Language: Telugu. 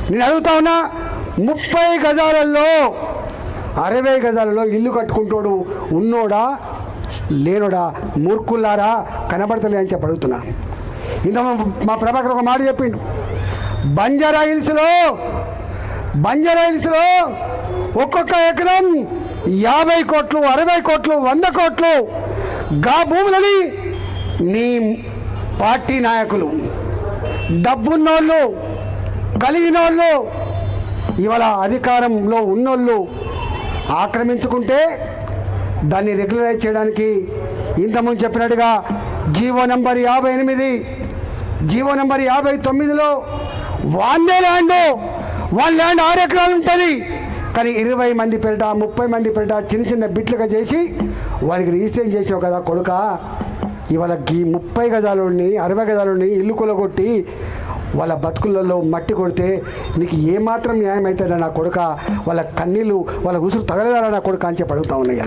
నేను అడుగుతా ఉన్నా, 30 గజాలలో 60 గజాలలో ఇల్లు కట్టుకుంటాడు ఉన్నోడా లేనోడా? మూర్ఖుల్లారా, కనబడతలే అని చెప్పి అడుగుతున్నా. ఇంత మా ప్రభాకర్ ఒక మాట చెప్పిండు, బంజారా హిల్స్లో ఒక్కొక్క ఎకరం 50 కోట్లు, 60 కోట్లు, 100 కోట్లు గా భూములని నీ పార్టీ నాయకులు, డబ్బున్నోళ్ళు, కలిగినోళ్ళు, ఇవాళ అధికారంలో ఉన్నోళ్ళు ఆక్రమించుకుంటే దాన్ని రెగ్యులరైజ్ చేయడానికి ఇంతకుముందు చెప్పినట్టుగా జీవో నంబర్ 58, జీవో నంబర్ 59లో వాళ్ళ ల్యాండ్ 6 ఎకరాలు ఉంటుంది, కానీ 20 మంది పేరిట 30 మంది పేరిట చిన్న చిన్న బిట్లుగా చేసి వారికి రిజిస్ట్రేషన్ చేసావు కదా కొడుక. ఇవాళ ఈ 30 గజాలని 60 గజాలని ఇల్లు కొలగొట్టి వాళ్ళ బతుకులలో మట్టి కొడితే నీకు ఏమాత్రం న్యాయం అవుతుందా నా కొడుక? వాళ్ళ కన్నీళ్ళు, వాళ్ళ ఉసురు తగలదారా నా కొడుక అని చెప్పి అడుగుతా ఉన్నాయి.